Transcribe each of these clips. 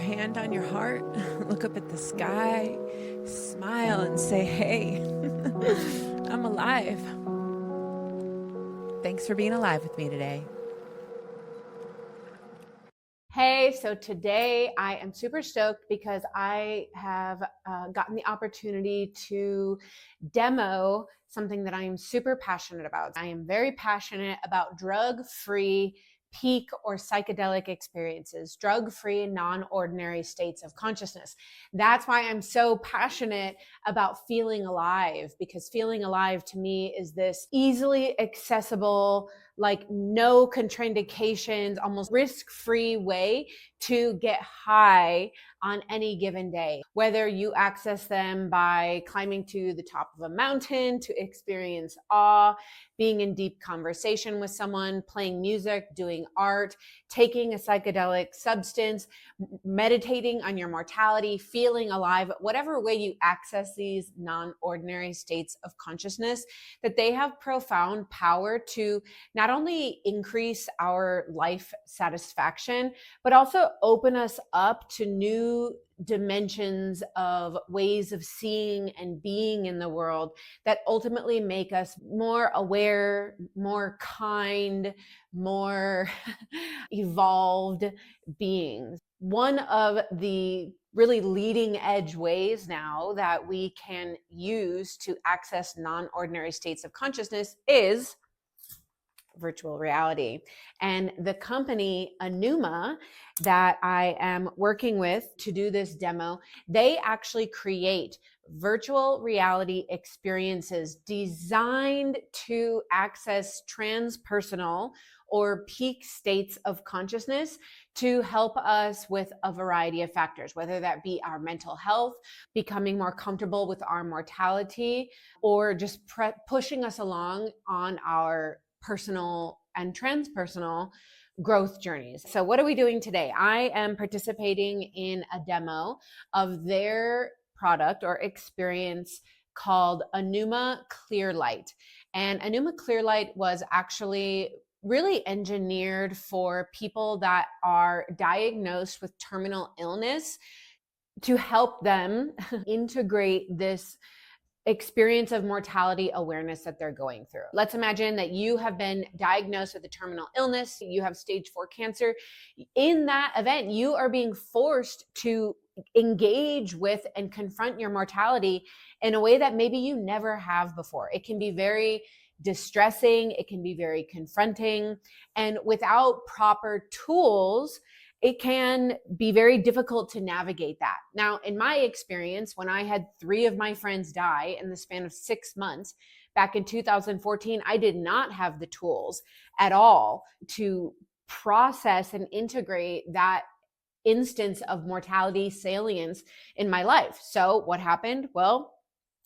hand on your heart, look up at the sky, smile and say, hey, I'm alive. Thanks for being alive with me today. Hey, so today I am super stoked because I have gotten the opportunity to demo something that I am super passionate about. I am very passionate about drug-free peak or psychedelic experiences, drug-free, non-ordinary states of consciousness. That's why I'm so passionate about feeling alive, because feeling alive to me is this easily accessible, like no contraindications, almost risk-free way to get high on any given day. Whether you access them by climbing to the top of a mountain to experience awe, being in deep conversation with someone, playing music, doing art, taking a psychedelic substance, meditating on your mortality, feeling alive, whatever way you access these non-ordinary states of consciousness, that they have profound power to not only increase our life satisfaction, but also open us up to new dimensions of ways of seeing and being in the world that ultimately make us more aware, more kind, more evolved beings. One of the really leading edge ways now that we can use to access non-ordinary states of consciousness is virtual reality. And the company aNUma that I am working with to do this demo, they actually create virtual reality experiences designed to access transpersonal or peak states of consciousness to help us with a variety of factors, whether that be our mental health, becoming more comfortable with our mortality, or just pushing us along on our personal and transpersonal growth journeys. So what are we doing today? I am participating in a demo of their product or experience called aNUma ClearLight. And aNUma ClearLight was actually really engineered for people that are diagnosed with terminal illness to help them integrate this experience of mortality awareness that they're going through. Let's imagine that you have been diagnosed with a terminal illness, you have stage 4 cancer. In that event, you are being forced to engage with and confront your mortality in a way that maybe you never have before. It can be very distressing, it can be very confronting, and without proper tools, it can be very difficult to navigate that. Now, in my experience, when I had 3 of my friends die in the span of 6 months, back in 2014, I did not have the tools at all to process and integrate that instance of mortality salience in my life. So what happened? Well,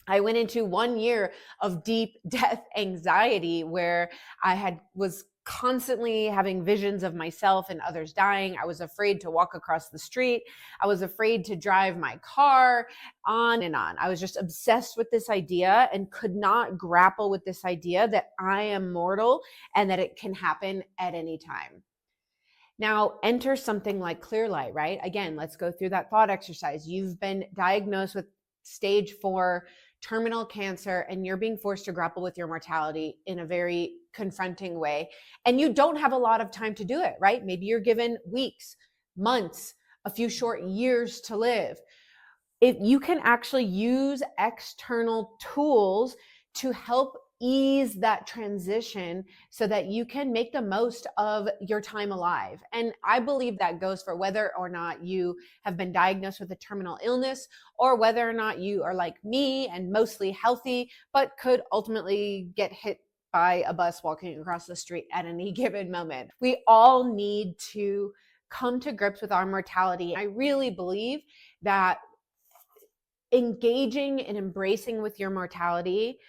I went into 1 year of deep death anxiety where I was constantly having visions of myself and others dying. I was afraid to walk across the street. I was afraid to drive my car, on and on. I was just obsessed with this idea and could not grapple with this idea that I am mortal and that it can happen at any time. Now, enter something like ClearLight, right? Again, let's go through that thought exercise. You've been diagnosed with stage 4 terminal cancer, and you're being forced to grapple with your mortality in a very confronting way. And you don't have a lot of time to do it, right? Maybe you're given weeks, months, a few short years to live. If you can actually use external tools to help ease that transition so that you can make the most of your time alive. And I believe that goes for whether or not you have been diagnosed with a terminal illness or whether or not you are like me and mostly healthy, but could ultimately get hit by a bus walking across the street at any given moment. We all need to come to grips with our mortality. I really believe that engaging and embracing with your mortality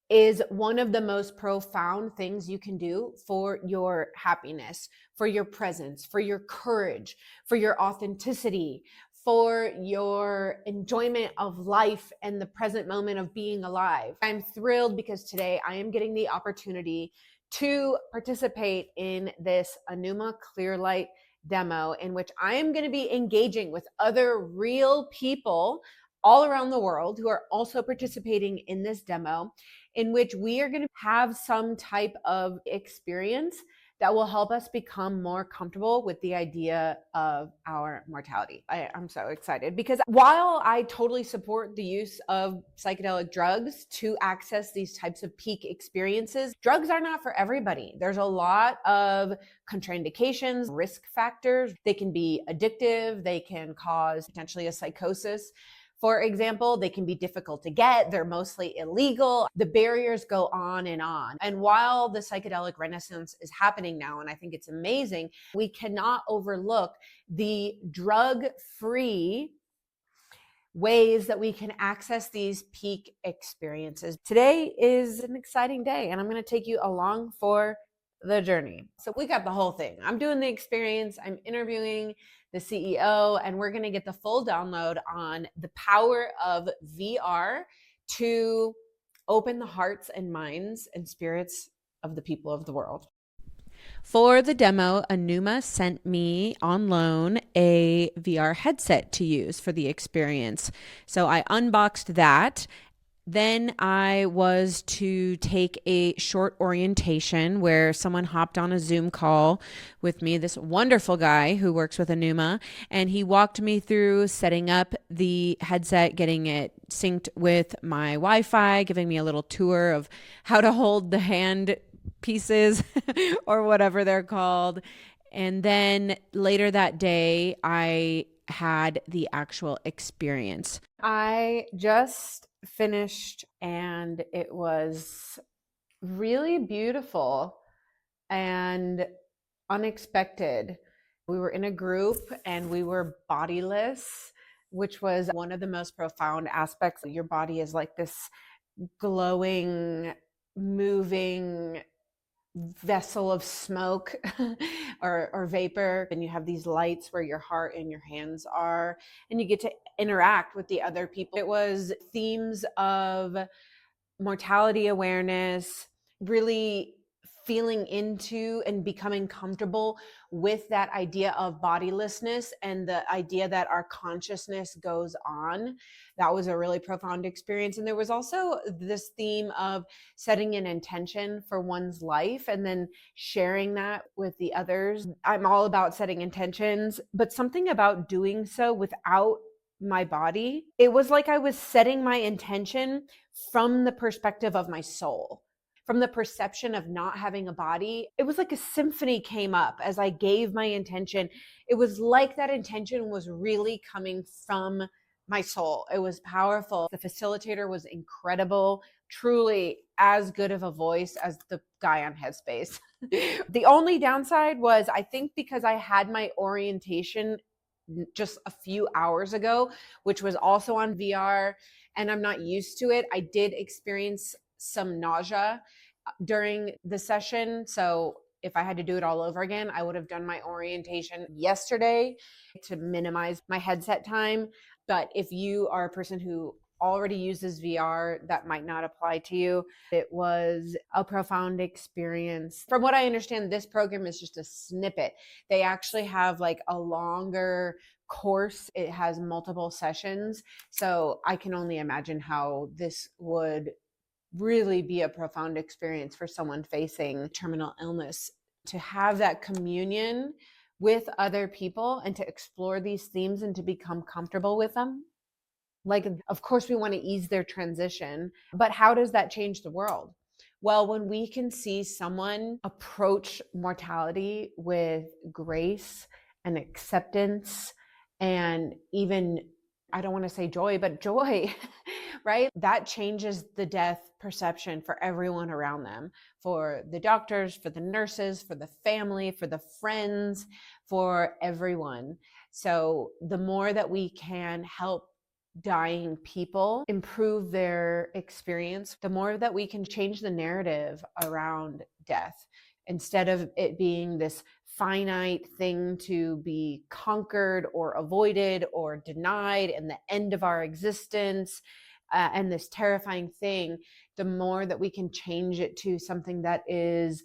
is one of the most profound things you can do for your happiness, for your presence, for your courage, for your authenticity, for your enjoyment of life and the present moment of being alive. I'm thrilled because today I am getting the opportunity to participate in this aNUma ClearLight demo in which I am going to be engaging with other real people all around the world who are also participating in this demo, in which we are going to have some type of experience that will help us become more comfortable with the idea of our mortality. I'm so excited because while I totally support the use of psychedelic drugs to access these types of peak experiences, drugs are not for everybody. There's a lot of contraindications, risk factors. They can be addictive. They can cause potentially a psychosis. For example, they can be difficult to get. They're mostly illegal. The barriers go on and on. And while the psychedelic renaissance is happening now, and I think it's amazing, we cannot overlook the drug-free ways that we can access these peak experiences. Today is an exciting day, and I'm going to take you along for the journey. So we got the whole thing. I'm doing the experience. I'm interviewing the CEO, and we're going to get the full download on the power of VR to open the hearts and minds and spirits of the people of the world. For the demo, aNUma sent me on loan a VR headset to use for the experience. So I unboxed that. Then I was to take a short orientation where someone hopped on a Zoom call with me, this wonderful guy who works with aNUma, and he walked me through setting up the headset, getting it synced with my Wi-Fi, giving me a little tour of how to hold the hand pieces or whatever they're called. And then later that day, I had the actual experience. I just finished and it was really beautiful and unexpected. We were in a group and we were bodiless, which was one of the most profound aspects. Your body is like this glowing, moving vessel of smoke or vapor, and you have these lights where your heart and your hands are, and you get to interact with the other people. It was themes of mortality awareness, really feeling into and becoming comfortable with that idea of bodilessness and the idea that our consciousness goes on. That was a really profound experience. And there was also this theme of setting an intention for one's life and then sharing that with the others. I'm all about setting intentions, but something about doing so without my body, it was like I was setting my intention from the perspective of my soul. From the perception of not having a body, it was like a symphony came up as I gave my intention. It was like that intention was really coming from my soul. It was powerful. The facilitator was incredible, truly as good of a voice as the guy on Headspace. The only downside was, I think because I had my orientation just a few hours ago, which was also on VR, and I'm not used to it, I did experience some nausea during the session. So if I had to do it all over again, I would have done my orientation yesterday to minimize my headset time. But if you are a person who already uses VR, that might not apply to you. It was a profound experience. From what I understand, this program is just a snippet. They actually have like a longer course. It has multiple sessions. So I can only imagine how this would really be a profound experience for someone facing terminal illness, to have that communion with other people and to explore these themes and to become comfortable with them. Like, of course, we want to ease their transition, but how does that change the world? Well, when we can see someone approach mortality with grace and acceptance and even, I don't want to say joy, but joy, right? That changes the death perception for everyone around them, for the doctors, for the nurses, for the family, for the friends, for everyone. So the more that we can help dying people improve their experience, the more that we can change the narrative around death, instead of it being this finite thing to be conquered or avoided or denied and the end of our existence, and this terrifying thing. The more that we can change it to something that is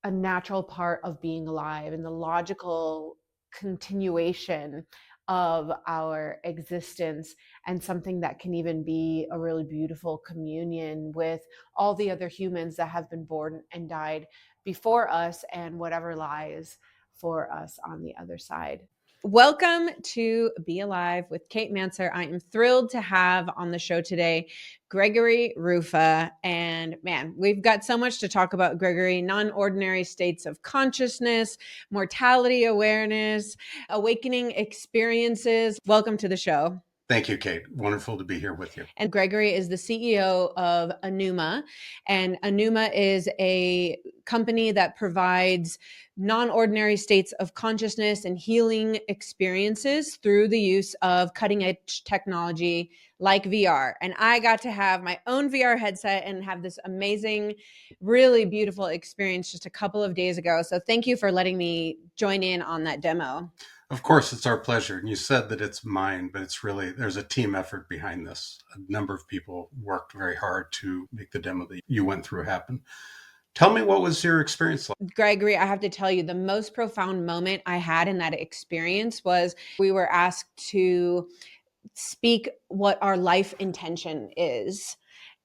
a natural part of being alive and the logical continuation of our existence, and something that can even be a really beautiful communion with all the other humans that have been born and died before us, and whatever lies for us on the other side. Welcome to Be Alive with Kate Manser. I am thrilled to have on the show today Gregory Roufa. And man, we've got so much to talk about, Gregory. Non-ordinary states of consciousness, mortality awareness, awakening experiences. Welcome to the show. Thank you, Kate. Wonderful to be here with you. And Gregory is the CEO of aNUma. And aNUma is a company that provides non-ordinary states of consciousness and healing experiences through the use of cutting edge technology like VR. And I got to have my own VR headset and have this amazing, really beautiful experience just a couple of days ago. So thank you for letting me join in on that demo. Of course, it's our pleasure. And you said that it's mine, but it's really, there's a team effort behind this. A number of people worked very hard to make the demo that you went through happen. Tell me, what was your experience like? Gregory, I have to tell you, the most profound moment I had in that experience was we were asked to speak what our life intention is.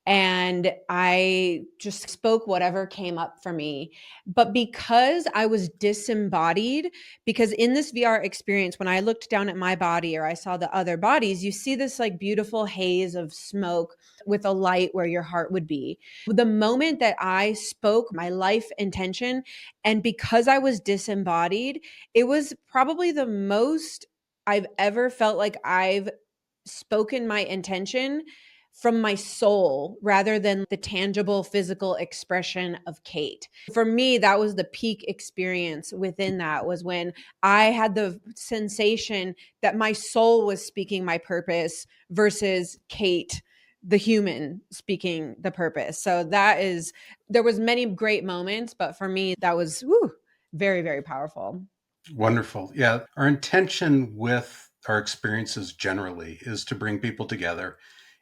And I just spoke whatever came up for me. But because I was disembodied, because in this VR experience, when I looked down at my body or I saw the other bodies, you see this like beautiful haze of smoke with a light where your heart would be. The moment that I spoke my life intention, and because I was disembodied, it was probably the most I've ever felt like I've spoken my intention from my soul rather than the tangible physical expression of Kate. For me, that was the peak experience within that, was when I had the sensation that my soul was speaking my purpose versus Kate, the human, speaking the purpose. So there was many great moments, but for me, that was very, very powerful. Wonderful. Yeah. Our intention with our experiences generally is to bring people together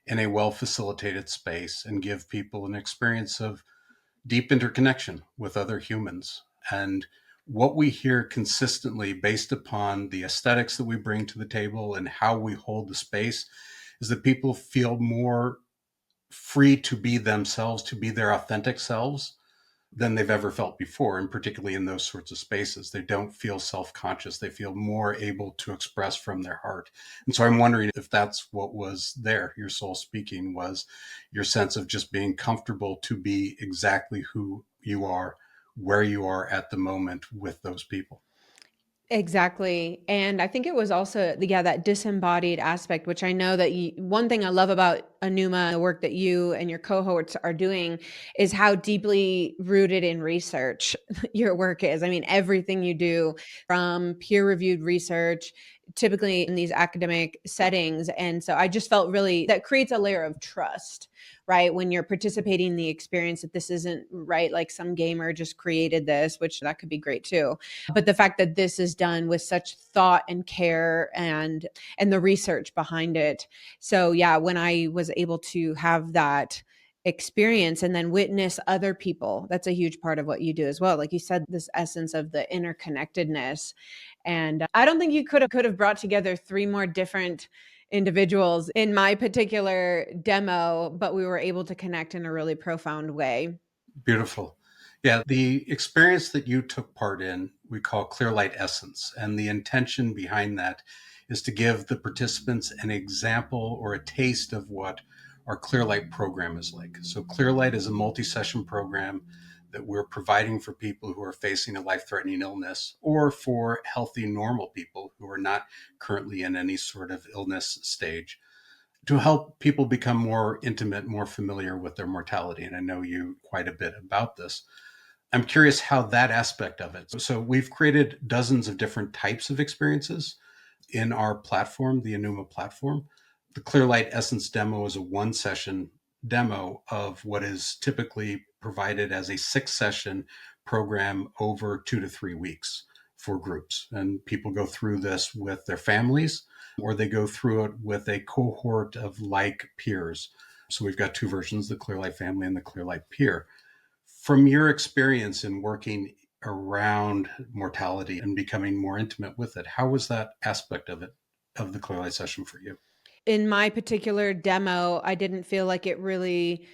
in a well-facilitated space and give people an experience of deep interconnection with other humans. And what we hear consistently, based upon the aesthetics that we bring to the table and how we hold the space, is that people feel more free to be themselves, to be their authentic selves, than they've ever felt before. And particularly in those sorts of spaces, they don't feel self-conscious. They feel more able to express from their heart. And so I'm wondering if that's what was there. Your soul speaking was your sense of just being comfortable to be exactly who you are, where you are at the moment with those people. Exactly. And I think it was also, that disembodied aspect, which I know that one thing I love about aNUma, the work that you and your cohorts are doing, is how deeply rooted in research your work is. I mean, everything you do, from peer-reviewed research, typically in these academic settings. And so I just felt really, that creates a layer of trust, right? When you're participating in the experience, that this isn't right, like some gamer just created this, which that could be great too. But the fact that this is done with such thought and care and the research behind it. So yeah, when I was able to have that experience and then witness other people, that's a huge part of what you do as well. Like you said, this essence of the interconnectedness. And I don't think you could have brought together three more different individuals in my particular demo, but we were able to connect in a really profound way. Beautiful. Yeah, the experience that you took part in, we call ClearLight Essence. And the intention behind that is to give the participants an example or a taste of what our ClearLight program is like. So ClearLight is a multi-session program that we're providing for people who are facing a life-threatening illness, or for healthy, normal people who are not currently in any sort of illness stage, to help people become more intimate, more familiar with their mortality. And I know you quite a bit about this. I'm curious how that aspect of it. So we've created dozens of different types of experiences in our platform, the aNUma platform. The ClearLight Essence demo is a one session demo of what is typically provided as a 6-session program over 2 to 3 weeks for groups. And people go through this with their families, or they go through it with a cohort of like peers. So we've got two versions, the ClearLight family and the ClearLight peer. From your experience in working around mortality and becoming more intimate with it. How was that aspect of it, of the ClearLight session for you? In my particular demo, I didn't feel like it really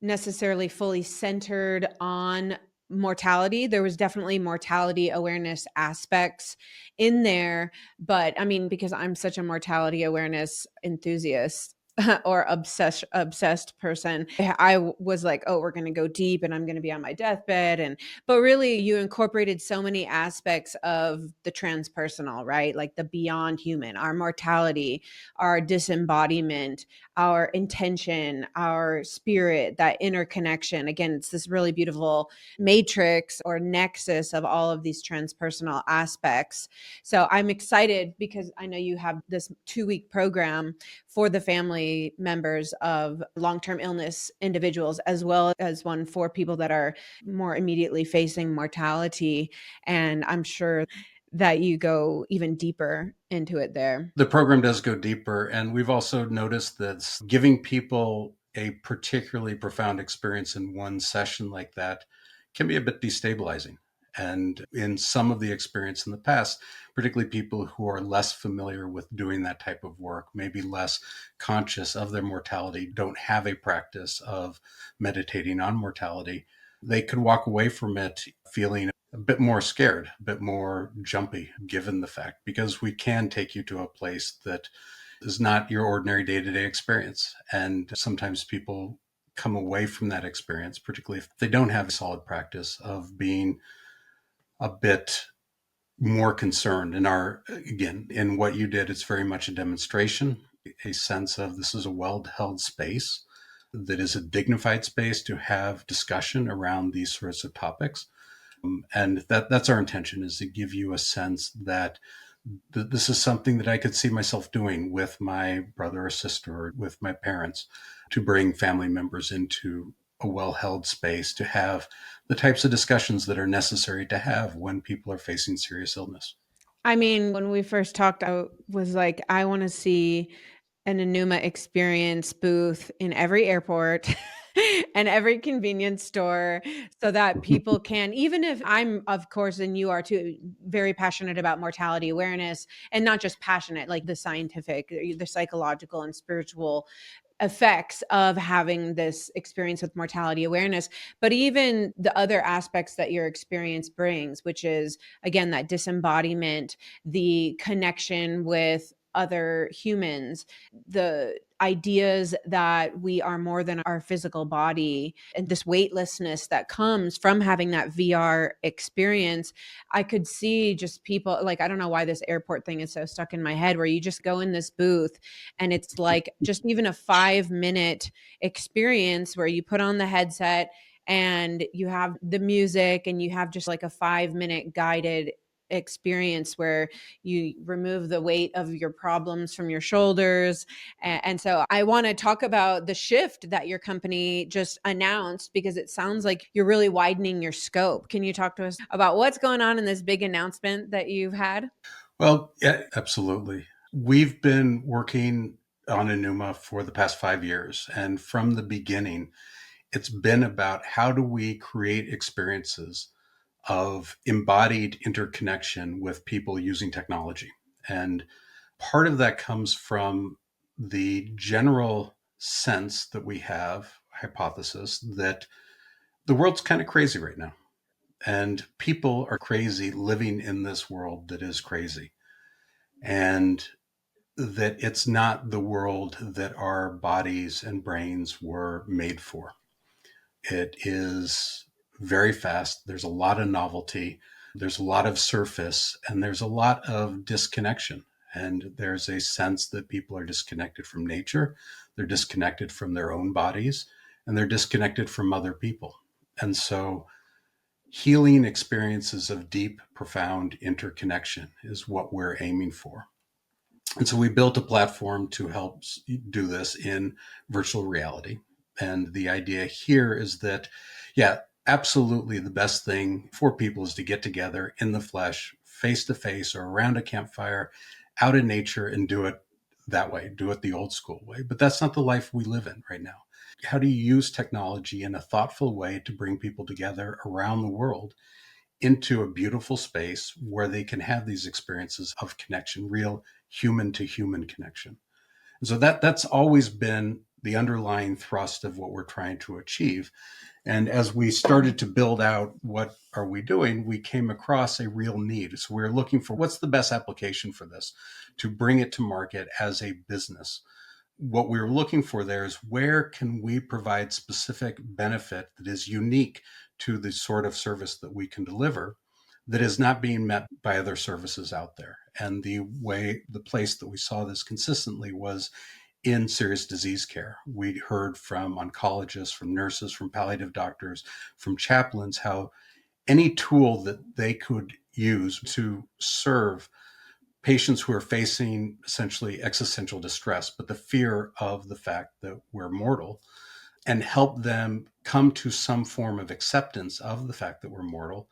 necessarily fully centered on mortality. There was definitely mortality awareness aspects in there, but I mean, because I'm such a mortality awareness enthusiast, or obsessed person, I was like, oh, we're going to go deep and I'm going to be on my deathbed. And but really, you incorporated so many aspects of the transpersonal, right? Like the beyond human, our mortality, our disembodiment, our intention, our spirit, that interconnection. Again, it's this really beautiful matrix or nexus of all of these transpersonal aspects. So I'm excited because I know you have this 2-week program for the family members of long-term illness individuals, as well as one for people that are more immediately facing mortality. And I'm sure that you go even deeper into it there. The program does go deeper. And we've also noticed that giving people a particularly profound experience in one session like that can be a bit destabilizing. And in some of the experience in the past, particularly people who are less familiar with doing that type of work, maybe less conscious of their mortality, don't have a practice of meditating on mortality, they could walk away from it feeling a bit more scared, a bit more jumpy, given the fact, because we can take you to a place that is not your ordinary day-to-day experience. And sometimes people come away from that experience, particularly if they don't have a solid practice of being a bit more concerned. And again, in what you did, it's very much a demonstration, a sense of this is a well-held space that is a dignified space to have discussion around these sorts of topics. And that's our intention, is to give you a sense that this is something that I could see myself doing with my brother or sister or with my parents, to bring family members into a well-held space to have the types of discussions that are necessary to have when people are facing serious illness. I mean, when we first talked, I was like, I want to see an aNUma experience booth in every airport and every convenience store, so that people can, even if I'm, of course, and you are too, very passionate about mortality awareness, and not just passionate, like the scientific, the psychological and spiritual effects of having this experience with mortality awareness, but even the other aspects that your experience brings, which is, again, that disembodiment, the connection with other humans, the ideas that we are more than our physical body, and this weightlessness that comes from having that VR experience. I could see just people, like, I don't know why this airport thing is so stuck in my head, where you just go in this booth and it's like just even a 5-minute experience where you put on the headset and you have the music and you have just like a 5-minute guided experience where you remove the weight of your problems from your shoulders. And so I want to talk about the shift that your company just announced, because it sounds like you're really widening your scope. Can you talk to us about what's going on in this big announcement that you've had? Well, yeah, absolutely. We've been working on aNUma for the past 5 years. And from the beginning, it's been about how do we create experiences of embodied interconnection with people using technology. And part of that comes from the general sense that we have, hypothesis, that the world's kind of crazy right now. And people are crazy living in this world that is crazy. And that it's not the world that our bodies and brains were made for. It is very fast. There's a lot of novelty. There's a lot of surface, and there's a lot of disconnection. And there's a sense that people are disconnected from nature. They're disconnected from their own bodies, and they're disconnected from other people. And so healing experiences of deep, profound interconnection is what we're aiming for. And so we built a platform to help do this in virtual reality. And the idea here is that, yeah, absolutely the best thing for people is to get together in the flesh, face to face, or around a campfire, out in nature, and do it that way, do it the old school way. But that's not the life we live in right now. How do you use technology in a thoughtful way to bring people together around the world into a beautiful space where they can have these experiences of connection, real human to human connection. And so that's always been the underlying thrust of what we're trying to achieve. And as we started to build out what are we doing, we came across a real need. So we're looking for what's the best application for this to bring it to market as a business. What we're looking for there is where can we provide specific benefit that is unique to the sort of service that we can deliver that is not being met by other services out there. And the place that we saw this consistently was in serious disease care. We heard from oncologists, from nurses, from palliative doctors, from chaplains, how any tool that they could use to serve patients who are facing essentially existential distress, but the fear of the fact that we're mortal, and help them come to some form of acceptance of the fact that we're mortal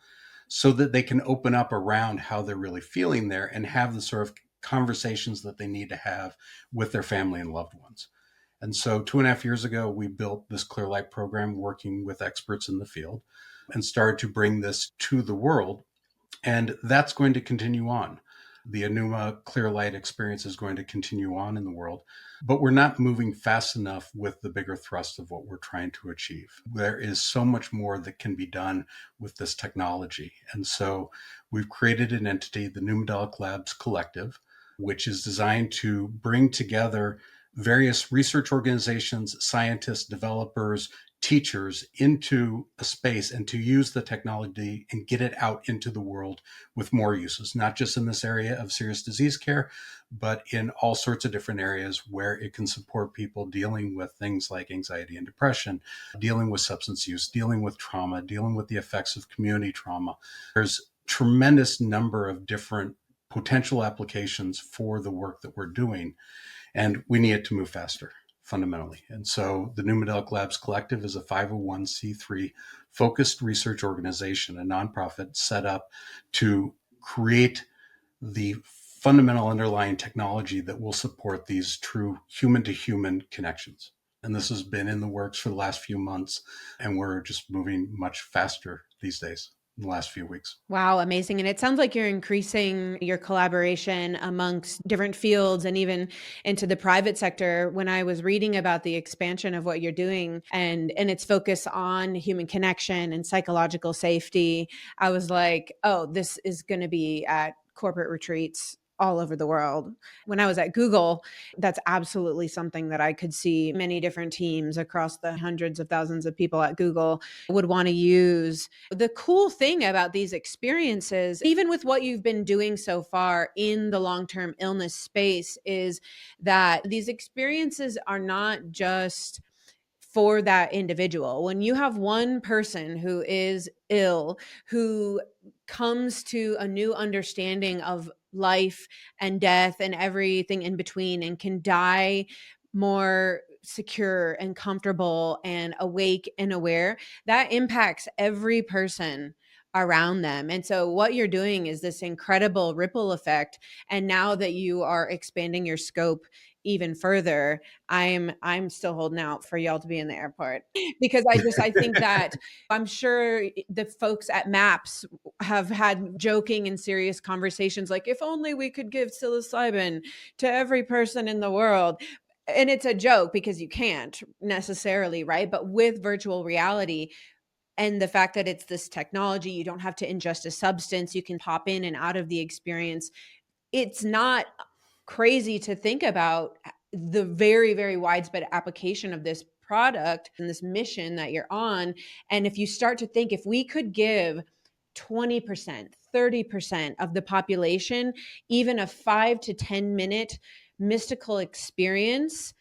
so that they can open up around how they're really feeling there and have the sort of conversations that they need to have with their family and loved ones. And so 2.5 years ago, we built this ClearLight program working with experts in the field and started to bring this to the world. And that's going to continue on. The aNUma ClearLight experience is going to continue on in the world, but we're not moving fast enough with the bigger thrust of what we're trying to achieve. There is so much more that can be done with this technology. And so we've created an entity, the Numadelic Labs Collective, which is designed to bring together various research organizations, scientists, developers, teachers into a space and to use the technology and get it out into the world with more uses, not just in this area of serious disease care, but in all sorts of different areas where it can support people dealing with things like anxiety and depression, dealing with substance use, dealing with trauma, dealing with the effects of community trauma. There's tremendous number of different potential applications for the work that we're doing, and we need it to move faster fundamentally. And so the Numadelic Labs Collective is a 501c3 focused research organization, a nonprofit set up to create the fundamental underlying technology that will support these true human to human connections. And this has been in the works for the last few months, and we're just moving much faster these days in the last few weeks. Wow, amazing. And it sounds like you're increasing your collaboration amongst different fields and even into the private sector. When I was reading about the expansion of what you're doing and its focus on human connection and psychological safety, I was like, oh, this is going to be at corporate retreats all over the world. When I was at Google, that's absolutely something that I could see many different teams across the hundreds of thousands of people at Google would want to use. The cool thing about these experiences, even with what you've been doing so far in the long-term illness space, is that these experiences are not just for that individual. When you have one person who is ill, who comes to a new understanding of life and death and everything in between and can die more secure and comfortable and awake and aware, that impacts every person around them. And so what you're doing is this incredible ripple effect. And now that you are expanding your scope even further, I'm still holding out for y'all to be in the airport because I think that I'm sure the folks at MAPS have had joking and serious conversations like, if only we could give psilocybin to every person in the world. And it's a joke because you can't necessarily, right? But with virtual reality and the fact that it's this technology, you don't have to ingest a substance, you can pop in and out of the experience. It's not crazy to think about the very, very widespread application of this product and this mission that you're on. And if you start to think, if we could give 20%, 30% of the population, even a 5 to 10 minute mystical experience,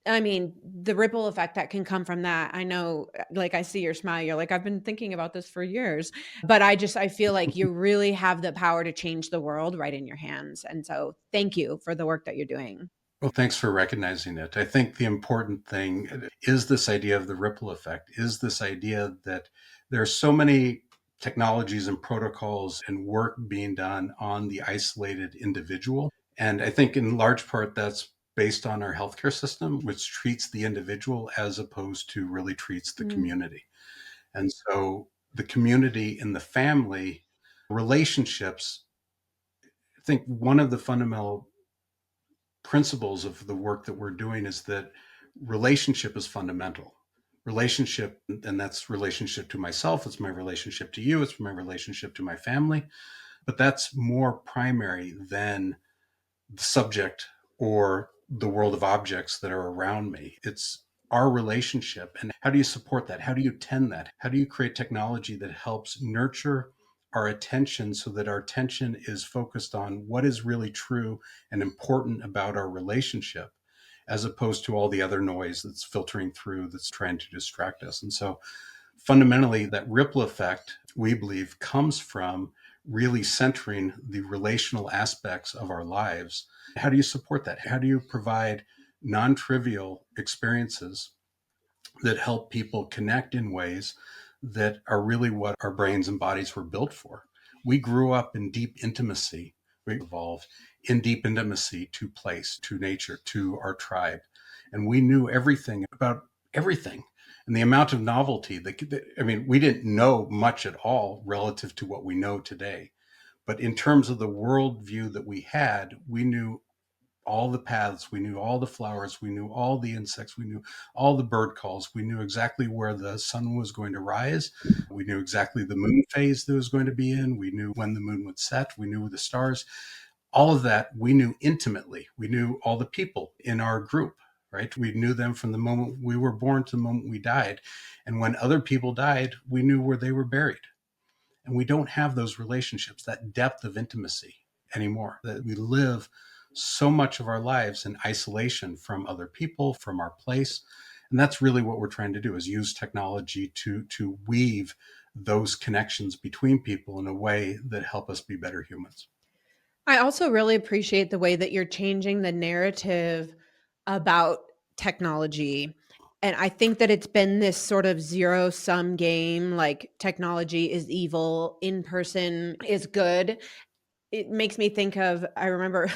I mean, the ripple effect that can come from that. I know, like, I see your smile. You're like, I've been thinking about this for years, but I feel like you really have the power to change the world right in your hands. And so thank you for the work that you're doing. Well, thanks for recognizing it. I think the important thing is this idea of the ripple effect, is this idea that there are so many technologies and protocols and work being done on the isolated individual. And I think in large part that's based on our healthcare system, which treats the individual as opposed to really treats the community. And so the community and the family, relationships. I think one of the fundamental principles of the work that we're doing is that relationship is fundamental. Relationship, and that's relationship to myself, it's my relationship to you, it's my relationship to my family, but that's more primary than the subject or the world of objects that are around me. It's our relationship. And how do you support that? How do you tend that? How do you create technology that helps nurture our attention so that our attention is focused on what is really true and important about our relationship, as opposed to all the other noise that's filtering through that's trying to distract us? And so fundamentally, that ripple effect, we believe, comes from really centering the relational aspects of our lives. How do you support that? How do you provide non-trivial experiences that help people connect in ways that are really what our brains and bodies were built for? We grew up in deep intimacy. We evolved in deep intimacy to place, to nature, to our tribe. And we knew everything about everything. And the amount of novelty I mean, we didn't know much at all relative to what we know today. But in terms of the worldview that we had, we knew all the paths, we knew all the flowers, we knew all the insects, we knew all the bird calls, we knew exactly where the sun was going to rise, we knew exactly the moon phase that it was going to be in, we knew when the moon would set, we knew the stars. All of that we knew intimately. We knew all the people in our group, right? We knew them from the moment we were born to the moment we died. And when other people died, we knew where they were buried. And we don't have those relationships, that depth of intimacy anymore. That we live so much of our lives in isolation from other people, from our place. And that's really what we're trying to do, is use technology to weave those connections between people in a way that help us be better humans. I also really appreciate the way that you're changing the narrative about technology. And I think that it's been this sort of zero sum game, like technology is evil, in person is good. It makes me think of, I remember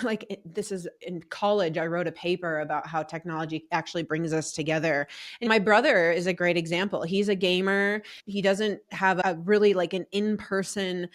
this is in college, I wrote a paper about how technology actually brings us together. And my brother is a great example. He's a gamer. He doesn't have a really like an in-person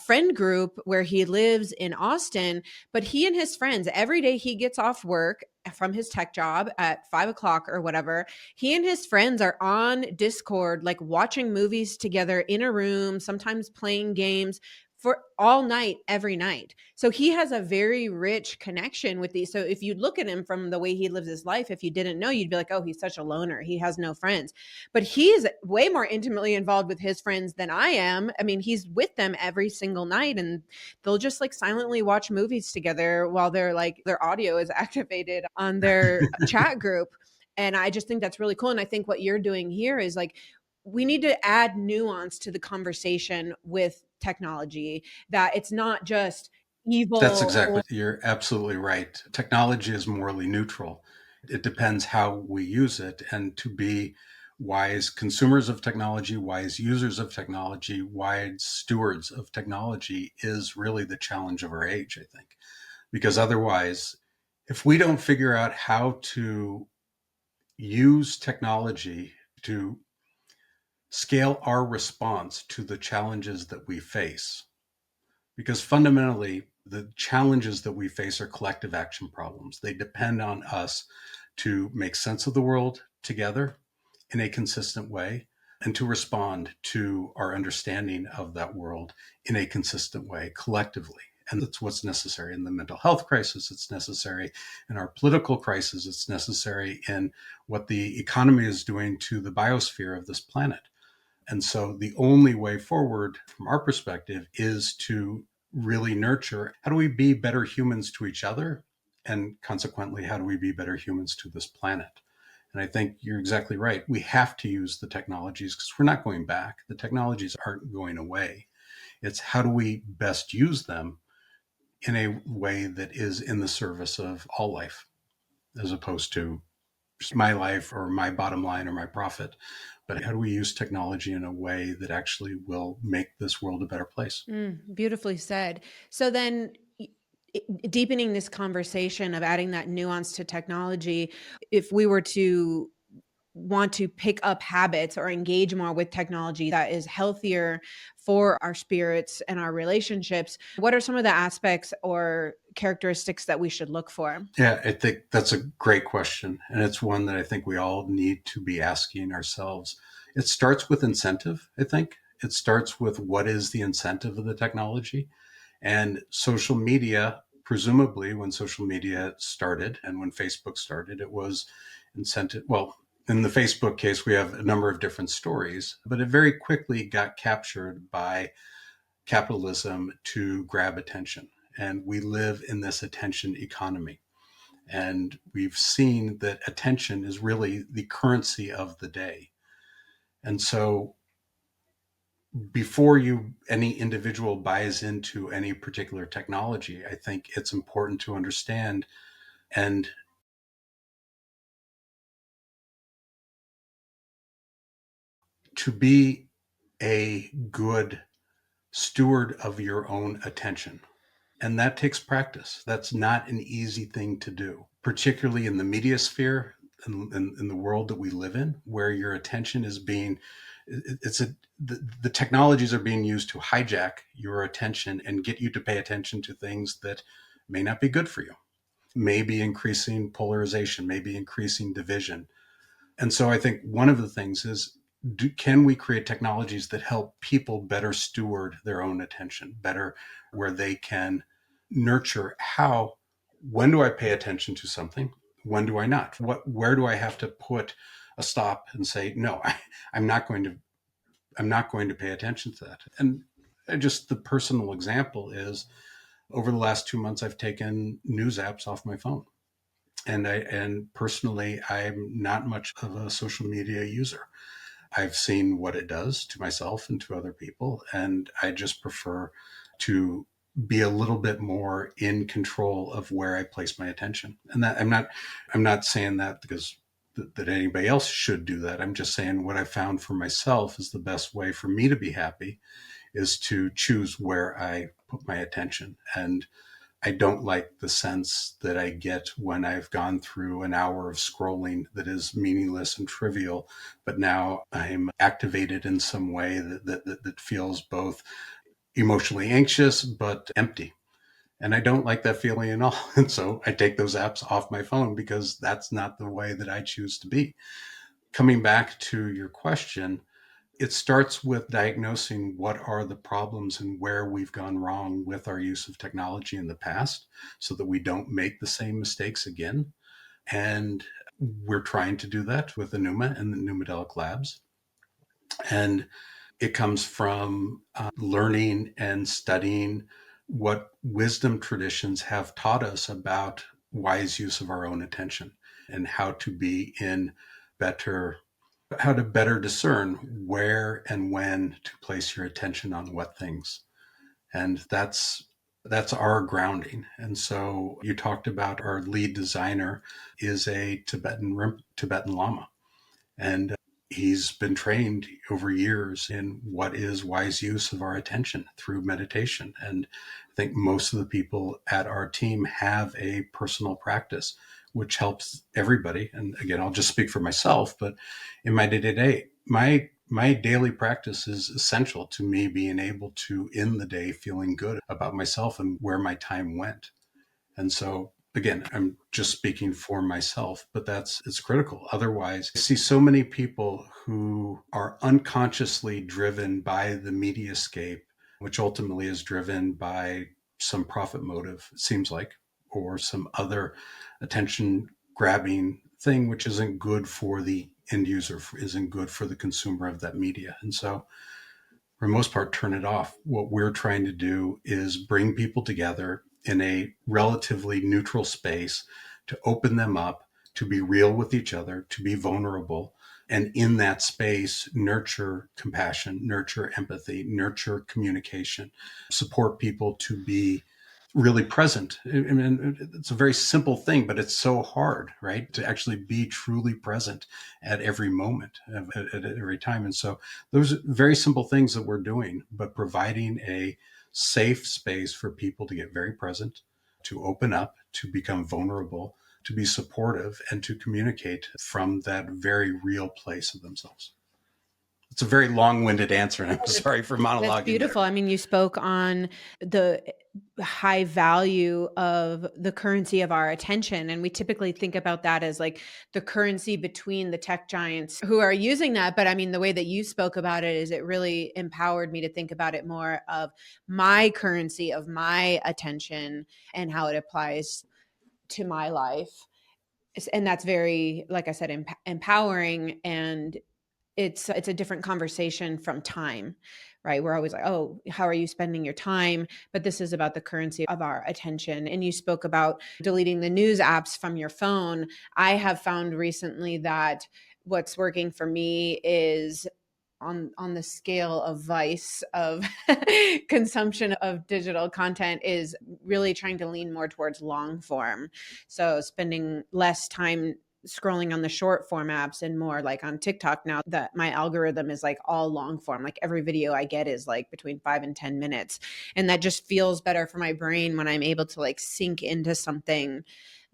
friend group where he lives in Austin, but he and his friends, every day he gets off work from his tech job at 5 o'clock or whatever, he and his friends are on Discord, like watching movies together in a room, sometimes playing games for all night, every night. So he has a very rich connection with these. So if you look at him from the way he lives his life, if you didn't know, you'd be like, oh, he's such a loner. He has no friends. But he's way more intimately involved with his friends than I am. I mean, he's with them every single night and they'll just like silently watch movies together while their audio is activated on their chat group. And I just think that's really cool. And I think what you're doing here is like, we need to add nuance to the conversation with technology, that it's not just That's evil exactly, or you're absolutely right. Technology is morally neutral. It depends how we use it. And to be wise consumers of technology, wise users of technology, wise stewards of technology is really the challenge of our age, I think. Because otherwise, if we don't figure out how to use technology to scale our response to the challenges that we face, because fundamentally, the challenges that we face are collective action problems. They depend on us to make sense of the world together in a consistent way and to respond to our understanding of that world in a consistent way collectively. And that's what's necessary in the mental health crisis. It's necessary in our political crisis. It's necessary in what the economy is doing to the biosphere of this planet. And so the only way forward from our perspective is to really nurture, how do we be better humans to each other? And consequently, how do we be better humans to this planet? And I think you're exactly right. We have to use the technologies because we're not going back. The technologies aren't going away. It's how do we best use them in a way that is in the service of all life, as opposed to just my life or my bottom line or my profit. But how do we use technology in a way that actually will make this world a better place? Beautifully said. So then, deepening this conversation of adding that nuance to technology, if we were to want to pick up habits or engage more with technology that is healthier for our spirits and our relationships, what are some of the aspects or characteristics that we should look for? Yeah, I think that's a great question. And it's one that I think we all need to be asking ourselves. It starts with incentive, I think. It starts with what is the incentive of the technology? And social media, presumably, when social media started and when Facebook started, it was incentive. Well, in the Facebook case, we have a number of different stories, but it very quickly got captured by capitalism to grab attention. And we live in this attention economy. And we've seen that attention is really the currency of the day. And so before any individual buys into any particular technology, I think it's important to understand and to be a good steward of your own attention. And that takes practice. That's not an easy thing to do, particularly in the media sphere, in the world that we live in, where your attention is being, it's a, the technologies are being used to hijack your attention and get you to pay attention to things that may not be good for you, may be increasing polarization, may be increasing division. And so I think one of the things is, can we create technologies that help people better steward their own attention, better where they can nurture when do I pay attention to something? When do I not? Where do I have to put a stop and say, no, I'm not going to, I'm not going to pay attention to that. And just the personal example is over the last 2 months, I've taken news apps off my phone. And personally, I'm not much of a social media user. I've seen what it does to myself and to other people, and I just prefer to be a little bit more in control of where I place my attention. And that I'm not saying that because that anybody else should do that. I'm just saying what I found for myself is the best way for me to be happy is to choose where I put my attention. And I don't like the sense that I get when I've gone through an hour of scrolling that is meaningless and trivial, but now I'm activated in some way that feels both emotionally anxious but empty. And I don't like that feeling at all. And so I take those apps off my phone because that's not the way that I choose to be. Coming back to your question, it starts with diagnosing what are the problems and where we've gone wrong with our use of technology in the past so that we don't make the same mistakes again. And we're trying to do that with aNUma and the Numadelic labs. And it comes from learning and studying what wisdom traditions have taught us about wise use of our own attention and better how to better discern where and when to place your attention on what things. And that's our grounding. And so you talked about our lead designer is a Tibetan Lama. And he's been trained over years in what is wise use of our attention through meditation. And I think most of the people at our team have a personal practice, which helps everybody. And again, I'll just speak for myself, but in my day-to-day, my daily practice is essential to me being able to end the day feeling good about myself and where my time went. And so again, I'm just speaking for myself, but it's critical. Otherwise, I see so many people who are unconsciously driven by the mediascape, which ultimately is driven by some profit motive, it seems like, or some other attention grabbing thing, which isn't good for the end user, isn't good for the consumer of that media. And so for the most part, turn it off. What we're trying to do is bring people together in a relatively neutral space to open them up, to be real with each other, to be vulnerable. And in that space, nurture compassion, nurture empathy, nurture communication, support people to be really present. I mean, it's a very simple thing, but it's so hard, right? To actually be truly present at every moment, at every time. And so those are very simple things that we're doing, but providing a safe space for people to get very present, to open up, to become vulnerable, to be supportive and to communicate from that very real place of themselves. It's a very long-winded answer, and I'm sorry for That's monologuing beautiful. there. I mean, you spoke on the high value of the currency of our attention. And we typically think about that as like the currency between the tech giants who are using that. But I mean, the way that you spoke about it is it really empowered me to think about it more of my currency of my attention and how it applies to my life. And that's very, like I said, empowering, and it's a different conversation from time, right? We're always like, oh, how are you spending your time? But this is about the currency of our attention. And you spoke about deleting the news apps from your phone. I have found recently that what's working for me is on the scale of vice of consumption of digital content is really trying to lean more towards long form. So spending less time scrolling on the short form apps and more like on TikTok now that my algorithm is like all long form. Like every video I get is like between 5 and 10 minutes. And that just feels better for my brain when I'm able to like sink into something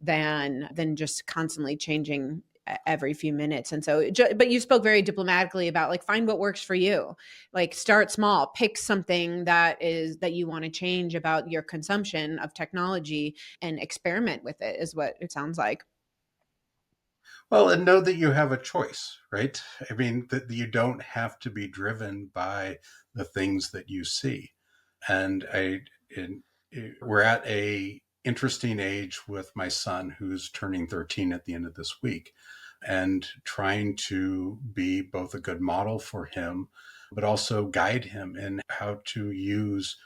than just constantly changing every few minutes. And so, but you spoke very diplomatically about like, find what works for you, like start small, pick something that you want to change about your consumption of technology and experiment with it, is what it sounds like. Well, and know that you have a choice, right? I mean, that you don't have to be driven by the things that you see. And we're at a interesting age with my son, who's turning 13 at the end of this week, and trying to be both a good model for him, but also guide him in how to use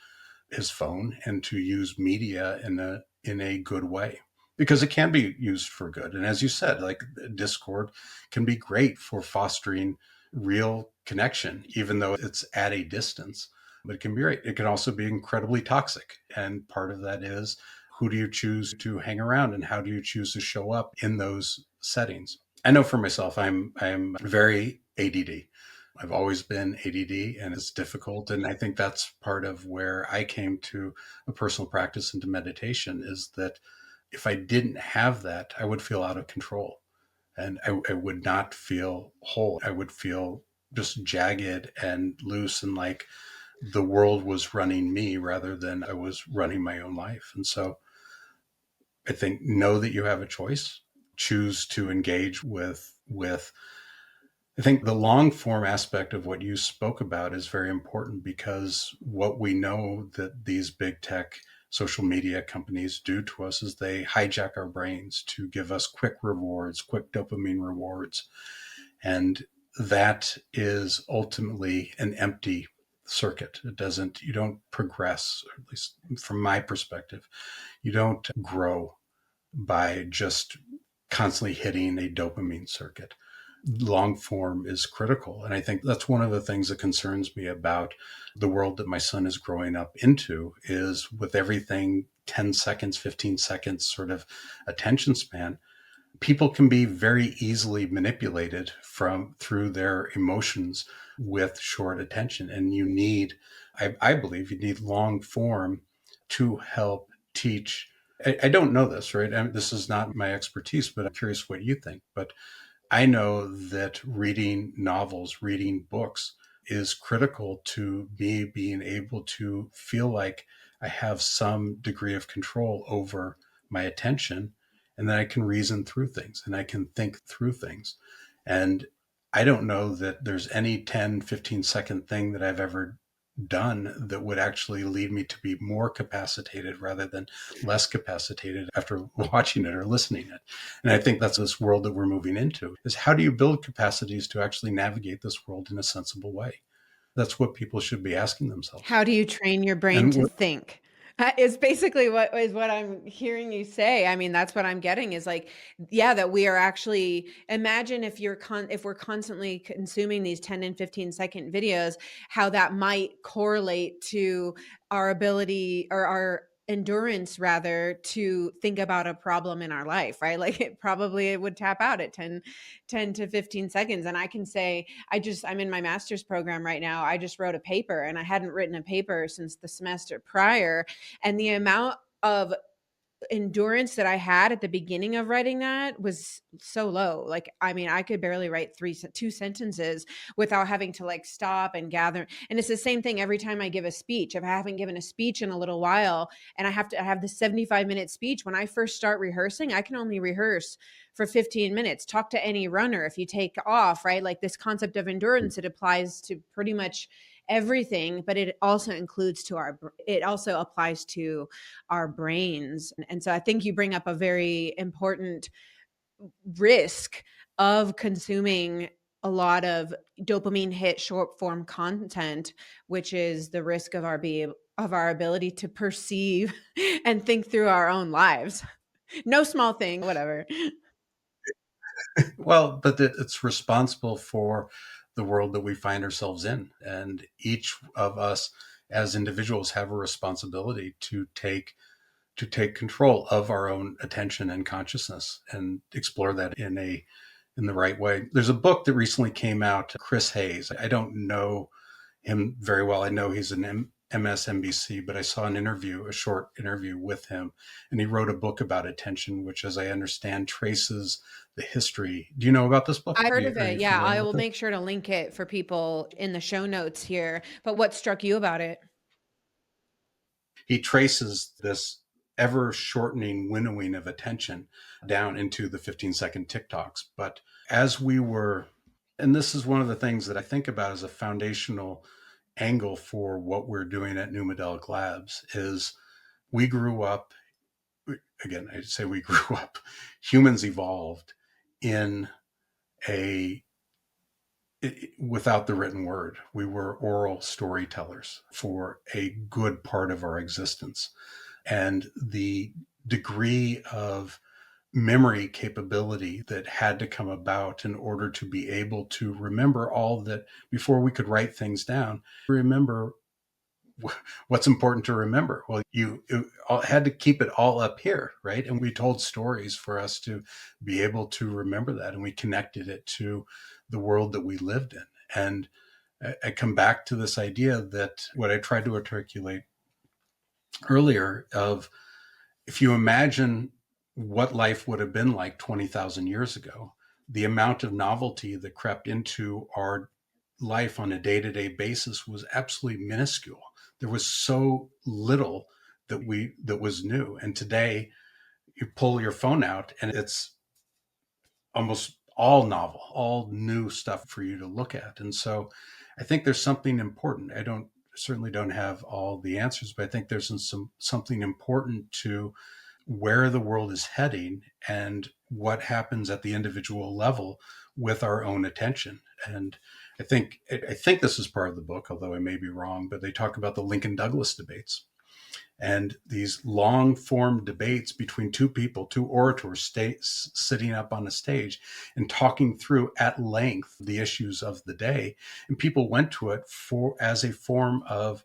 his phone and to use media in a good way, because it can be used for good. And as you said, like Discord can be great for fostering real connection, even though it's at a distance. But it can be great. It can also be incredibly toxic. And part of that is, who do you choose to hang around and how do you choose to show up in those settings? I know for myself, I'm very ADD. I've always been ADD, and it's difficult. And I think that's part of where I came to a personal practice into meditation, is that if I didn't have that, I would feel out of control, and I would not feel whole. I would feel just jagged and loose, and like the world was running me rather than I was running my own life. And so I think, know that you have a choice, choose to engage with I think the long form aspect of what you spoke about is very important, because what we know that these big tech social media companies do to us is they hijack our brains to give us quick rewards, quick dopamine rewards. And that is ultimately an empty circuit. You don't progress, or at least from my perspective, you don't grow by just constantly hitting a dopamine circuit. Long form is critical. And I think that's one of the things that concerns me about the world that my son is growing up into, is with everything 10 seconds, 15 seconds sort of attention span, people can be very easily manipulated through their emotions with short attention. And I believe you need long form to help teach. I don't know this, right? This is not my expertise, but I'm curious what you think. But I know that reading novels, reading books is critical to me being able to feel like I have some degree of control over my attention, and that I can reason through things and I can think through things. And I don't know that there's any 10, 15-second thing that I've ever done that would actually lead me to be more capacitated rather than less capacitated after watching it or listening it. And I think that's this world that we're moving into, is how do you build capacities to actually navigate this world in a sensible way? That's what people should be asking themselves. How do you train your brain to And think? Is basically what I'm hearing you say. I mean, that's what I'm getting is like, yeah, that we are actually, imagine if if we're constantly consuming these 10 and 15-second videos, how that might correlate to our ability, or our endurance rather, to think about a problem in our life, right? Like it would tap out at 10 to 15 seconds. And I can say, I'm in my master's program right now. I just wrote a paper, and I hadn't written a paper since the semester prior. And the amount of endurance that I had at the beginning of writing that was so low. Like, I mean, I could barely write two sentences without having to like stop and gather. And it's the same thing every time I give a speech. If I haven't given a speech in a little while and I have the 75-minute speech, when I first start rehearsing, I can only rehearse for 15 minutes. Talk to any runner. If you take off, right? Like this concept of endurance, it applies to pretty much everything, but it also it also applies to our brains. And so I think you bring up a very important risk of consuming a lot of dopamine hit short form content, which is the risk of our ability to perceive and think through our own lives. No small thing, whatever. Well, but it's responsible for the world that we find ourselves in. And each of us as individuals have a responsibility to take control of our own attention and consciousness and explore that in the right way. There's a book that recently came out, Chris Hayes. I don't know him very well. I know he's an MSNBC, but I saw a short interview with him, and he wrote a book about attention, which, as I understand, traces the history. Do you know about this book? I've heard of Are it. you Yeah, familiar I with will it? make sure to link it for people in the show notes here. But what struck you about it? He traces this ever shortening winnowing of attention down into the 15-second TikToks. But as we were, and this is one of the things that I think about as a foundational angle for what we're doing at Numadelic Labs, is we grew up, again, I say we grew up, humans evolved in a without the written word. We were oral storytellers for a good part of our existence. And the degree of memory capability that had to come about in order to be able to remember all that before we could write things down, remember what's important to remember. Well, you had to keep it all up here, right? And we told stories for us to be able to remember that, and we connected it to the world that we lived in. And I come back to this idea that what I tried to articulate earlier of, if you imagine what life would have been like 20,000 years ago, the amount of novelty that crept into our life on a day-to-day basis was absolutely minuscule. There was so little that was new. And today you pull your phone out and it's almost all novel, all new stuff for you to look at. And so I think there's something important. I certainly don't have all the answers, but I think there's something important to where the world is heading and what happens at the individual level with our own attention. And I think this is part of the book, although I may be wrong, but they talk about the Lincoln Douglas debates and these long form debates between two people, two orators sitting up on a stage and talking through at length the issues of the day. And people went to it as a form of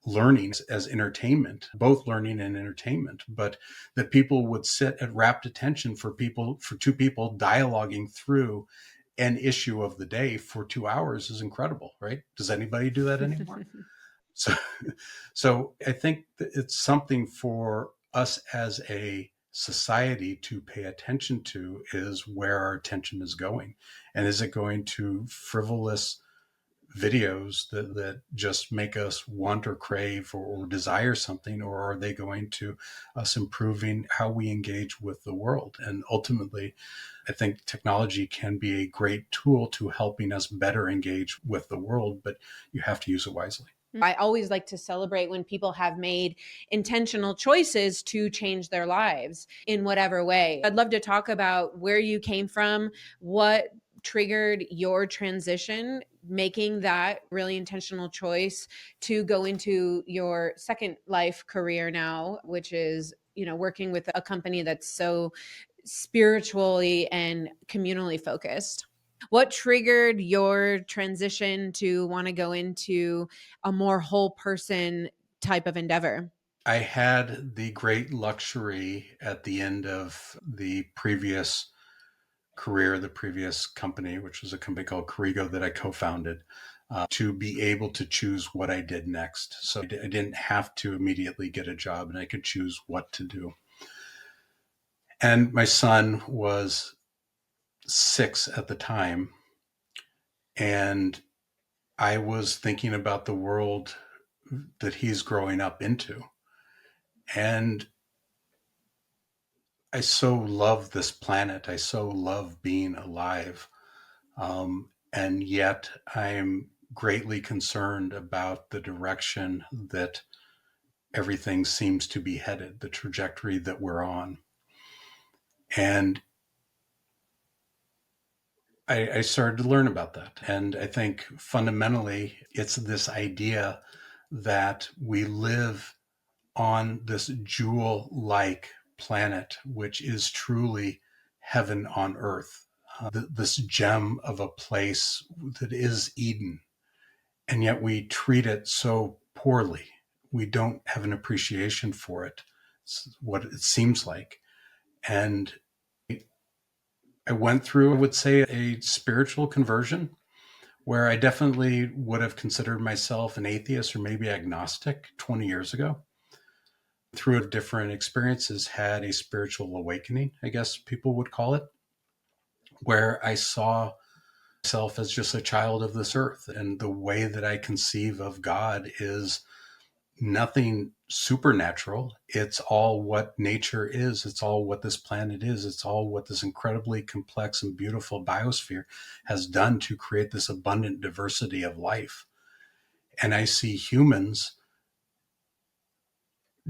learning, as entertainment, both learning and entertainment, but that people would sit at rapt attention for two people dialoguing through an issue of the day for 2 hours is incredible, right? Does anybody do that anymore? So, so I think that it's something for us as a society to pay attention to, is where our attention is going. And is it going to frivolous videos that just make us want or crave or desire something, or are they going to us improving how we engage with the world? And ultimately, I think technology can be a great tool to helping us better engage with the world, but you have to use it wisely. I always like to celebrate when people have made intentional choices to change their lives in whatever way. I'd love to talk about where you came from, what triggered your transition, making that really intentional choice to go into your second life career now, which is, working with a company that's so spiritually and communally focused. What triggered your transition to want to go into a more whole person type of endeavor? I had the great luxury at the end of the previous career, the previous company, which was a company called Corrigo that I co-founded, to be able to choose what I did next. So I didn't have to immediately get a job, and I could choose what to do. And my son was 6 at the time. And I was thinking about the world that he's growing up into. And I so love this planet. I so love being alive. And yet I'm greatly concerned about the direction that everything seems to be headed, the trajectory that we're on. And I started to learn about that. And I think fundamentally, it's this idea that we live on this jewel like planet, which is truly heaven on earth, this gem of a place that is Eden. And yet we treat it so poorly. We don't have an appreciation for it. It's what it seems like. And I went through, I would say, a spiritual conversion where I definitely would have considered myself an atheist or maybe agnostic 20 years ago. Through different experiences, had a spiritual awakening, I guess people would call it, where I saw myself as just a child of this earth. And the way that I conceive of God is nothing supernatural. It's all what nature is. It's all what this planet is. It's all what this incredibly complex and beautiful biosphere has done to create this abundant diversity of life. And I see humans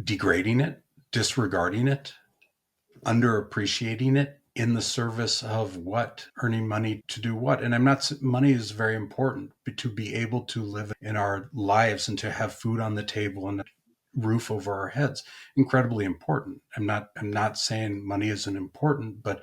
degrading it, disregarding it, underappreciating it in the service of what? Earning money to do what? And I'm not, money is very important, but to be able to live in our lives and to have food on the table and a roof over our heads, incredibly important. I'm not saying money isn't important, but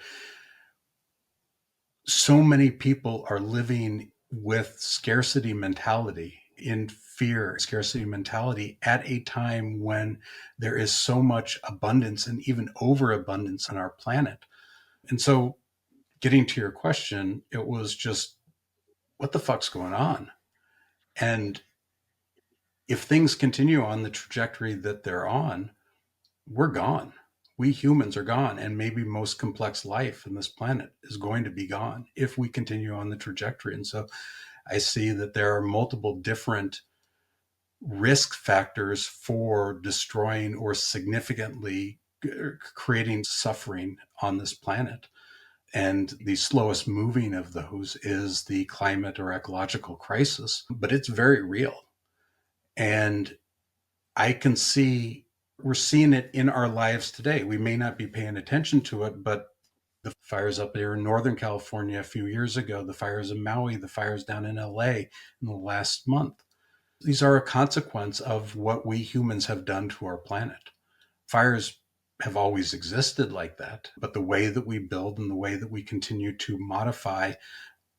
so many people are living with scarcity mentality, in fear, scarcity mentality at a time when there is so much abundance and even overabundance on our planet. And so, getting to your question, it was just, what the fuck's going on? And if things continue on the trajectory that they're on, we're gone. We humans are gone. And maybe most complex life in this planet is going to be gone if we continue on the trajectory. And so I see that there are multiple different risk factors for destroying or significantly creating suffering on this planet. And the slowest moving of those is the climate or ecological crisis, but it's very real. And I can see, we're seeing it in our lives today. We may not be paying attention to it, but the fires up there in Northern California a few years ago, the fires in Maui, the fires down in LA in the last month. These are a consequence of what we humans have done to our planet. Fires have always existed like that, but the way that we build and the way that we continue to modify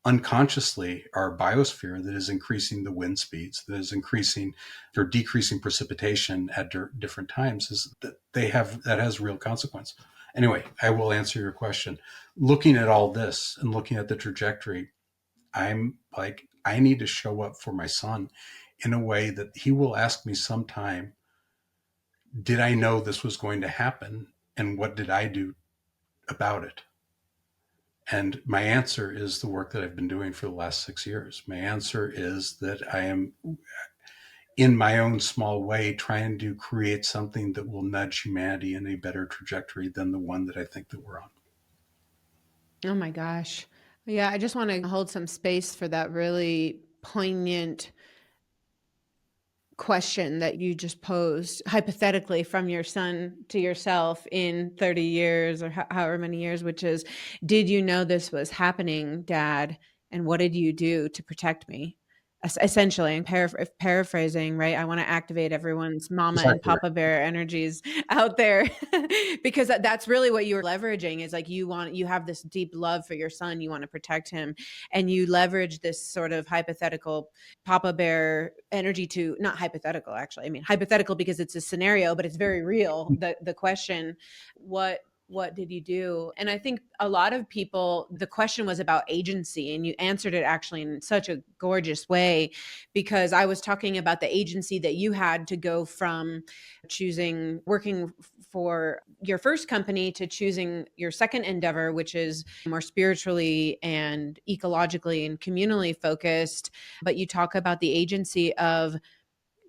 unconsciously our biosphere, that is increasing the wind speeds, that is increasing or decreasing precipitation at different times, is that that has real consequence. Anyway, I will answer your question. Looking at all this and looking at the trajectory, I'm like, I need to show up for my son in a way that he will ask me sometime, did I know this was going to happen? And what did I do about it? And my answer is the work that I've been doing for the last 6 years. My answer is that I am, in my own small way, trying to create something that will nudge humanity in a better trajectory than the one that I think that we're on. Oh my gosh. Yeah, I just want to hold some space for that really poignant question that you just posed, hypothetically, from your son to yourself in 30 years or however many years, which is, did you know this was happening, Dad? And what did you do to protect me? Essentially, I'm paraphrasing, right? I want to activate everyone's mama and Exactly right. papa bear energies out there because that's really what you were leveraging, is like, you have this deep love for your son. You want to protect him, and you leverage this sort of hypothetical papa bear energy to, not hypothetical, actually. I mean, hypothetical because it's a scenario, but it's very real. The question, what did you do? And I think a lot of people, the question was about agency, and you answered it actually in such a gorgeous way, because I was talking about the agency that you had to go from choosing working for your first company to choosing your second endeavor, which is more spiritually and ecologically and communally focused. But you talk about the agency of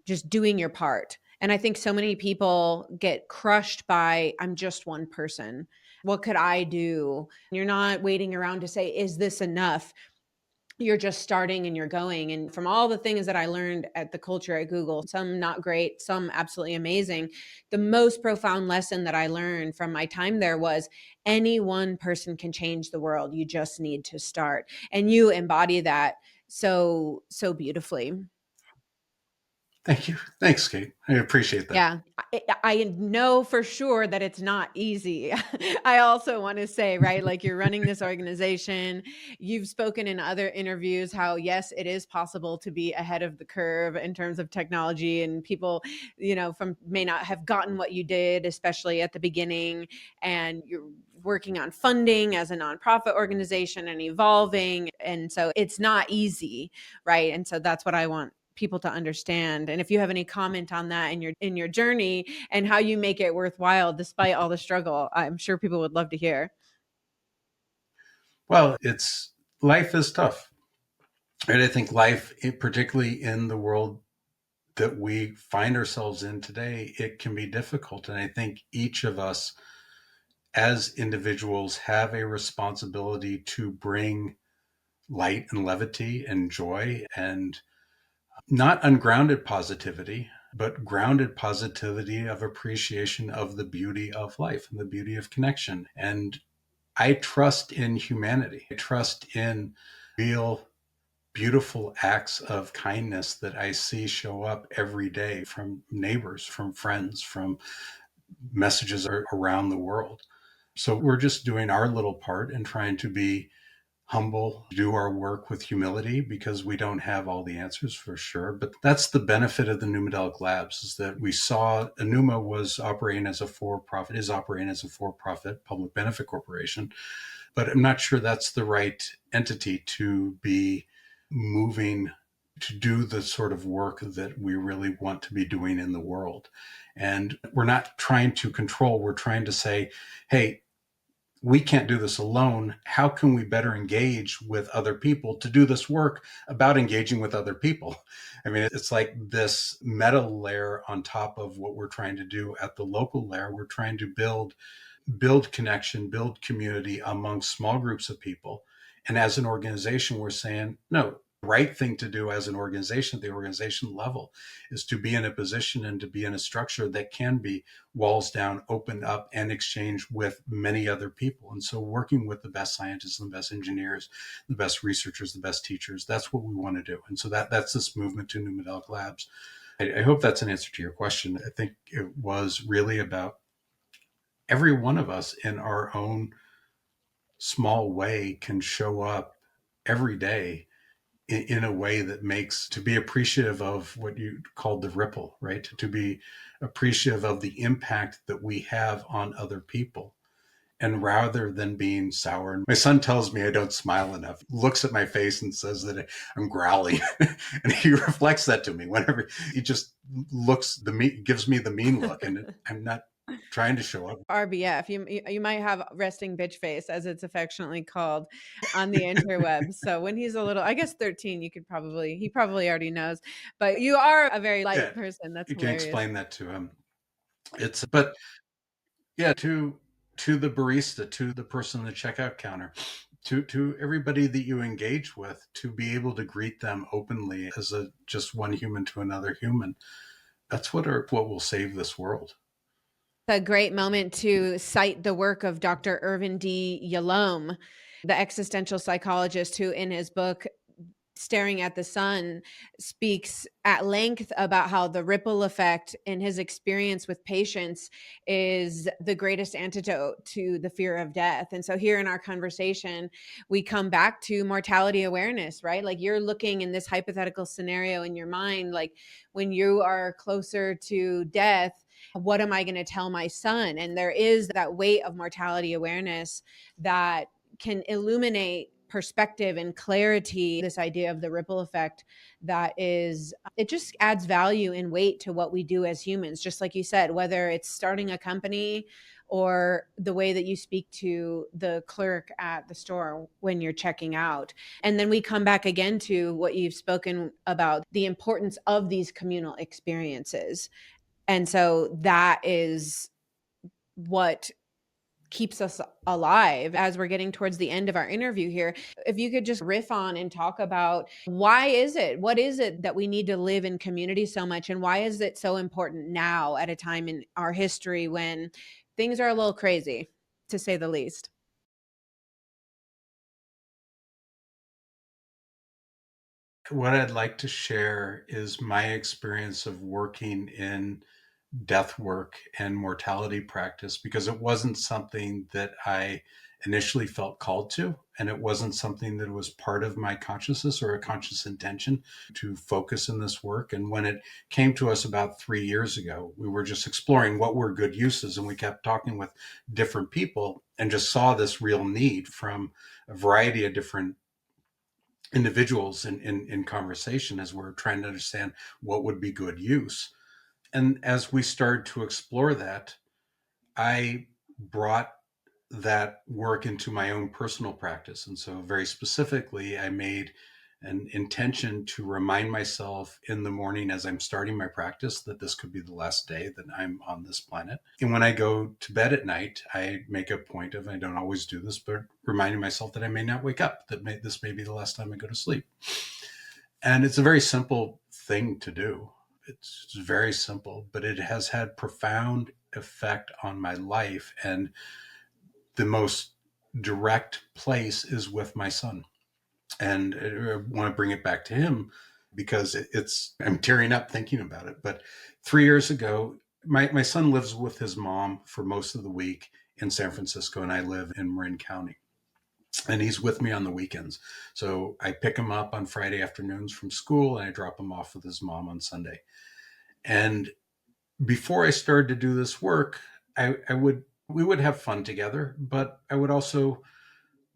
just doing your part. And I think so many people get crushed by, I'm just one person. What could I do? You're not waiting around to say, is this enough? You're just starting and you're going. And from all the things that I learned at the culture at Google, some not great, some absolutely amazing, the most profound lesson that I learned from my time there was any one person can change the world. You just need to start. And you embody that so beautifully. Thank you. Thanks, Kate. I appreciate that. Yeah, I know for sure that it's not easy. I also want to say, right, like you're running this organization. You've spoken in other interviews how, yes, it is possible to be ahead of the curve in terms of technology, and people, from may not have gotten what you did, especially at the beginning. And you're working on funding as a nonprofit organization and evolving. And so it's not easy, right? And so that's what I want people to understand. And if you have any comment on that in your journey and how you make it worthwhile despite all the struggle, I'm sure people would love to hear. Well, life is tough. And I think life, particularly in the world that we find ourselves in today, it can be difficult. And I think each of us as individuals have a responsibility to bring light and levity and joy, and not ungrounded positivity, but grounded positivity of appreciation of the beauty of life and the beauty of connection. And I trust in humanity. I trust in real, beautiful acts of kindness that I see show up every day from neighbors, from friends, from messages around the world. So we're just doing our little part and trying to be humble, do our work with humility, because we don't have all the answers for sure. But that's the benefit of the Numadelic Labs, is that we saw aNUma was operating as a for-profit, is operating as a for-profit public benefit corporation. But I'm not sure that's the right entity to be moving to do the sort of work that we really want to be doing in the world. And we're not trying to control, we're trying to say, hey, we can't do this alone. How can we better engage with other people to do this work about engaging with other people? I mean, it's like this meta layer on top of what we're trying to do at the local layer. We're trying to build connection, build community among small groups of people. And as an organization, we're saying, no, the right thing to do as an organization at the organization level is to be in a position and to be in a structure that can be walls down, opened up, and exchange with many other people. And so working with the best scientists and the best engineers, the best researchers, the best teachers, that's what we want to do. And so that's this movement to Numadelic Labs. I hope that's an answer to your question. I think it was really about every one of us in our own small way can show up every day in a way that makes to be appreciative of what you called the ripple, right? To be appreciative of the impact that we have on other people. And rather than being sour, my son tells me I don't smile enough, looks at my face and says that I'm growling. And he reflects that to me whenever he just gives me the mean look. And I'm not trying to show up. RBF, you might have resting bitch face, as it's affectionately called on the interwebs. So when he's a little, I guess 13, he probably already knows, but you are a very light person. That's you can hilarious. explain that to him. But yeah, to the barista, to the person on the checkout counter, to everybody that you engage with, to be able to greet them openly as just one human to another human. That's what will save this world. A great moment to cite the work of Dr. Irvin D. Yalom, the existential psychologist who in his book Staring at the Sun speaks at length about how the ripple effect in his experience with patients is the greatest antidote to the fear of death. And so here in our conversation, we come back to mortality awareness, right? Like you're looking in this hypothetical scenario in your mind, like when you are closer to death, what am I going to tell my son? And there is that weight of mortality awareness that can illuminate perspective and clarity, this idea of the ripple effect it just adds value and weight to what we do as humans. Just like you said, whether it's starting a company or the way that you speak to the clerk at the store when you're checking out. And then we come back again to what you've spoken about, the importance of these communal experiences. And so that is what keeps us alive as we're getting towards the end of our interview here. If you could just riff on and talk about what is it that we need to live in community so much, and why is it so important now at a time in our history when things are a little crazy, to say the least? What I'd like to share is my experience of working in death work and mortality practice, because it wasn't something that I initially felt called to, and it wasn't something that was part of my consciousness or a conscious intention to focus in this work. And when it came to us about 3 years ago, we were just exploring what were good uses, and we kept talking with different people and just saw this real need from a variety of different individuals in conversation as we're trying to understand what would be good use. And as we started to explore that, I brought that work into my own personal practice. And so, very specifically, I made an intention to remind myself in the morning as I'm starting my practice that this could be the last day that I'm on this planet. And when I go to bed at night, I make a point of, I don't always do this, but reminding myself that I may not wake up, that this may be the last time I go to sleep. And it's a very simple thing to do. It's very simple, but it has had profound effect on my life. And the most direct place is with my son. And I want to bring it back to him because I'm tearing up thinking about it. But 3 years ago, my son lives with his mom for most of the week in San Francisco, and I live in Marin County. And he's with me on the weekends. So I pick him up on Friday afternoons from school, and I drop him off with his mom on Sunday. And before I started to do this work, we would have fun together, but I would also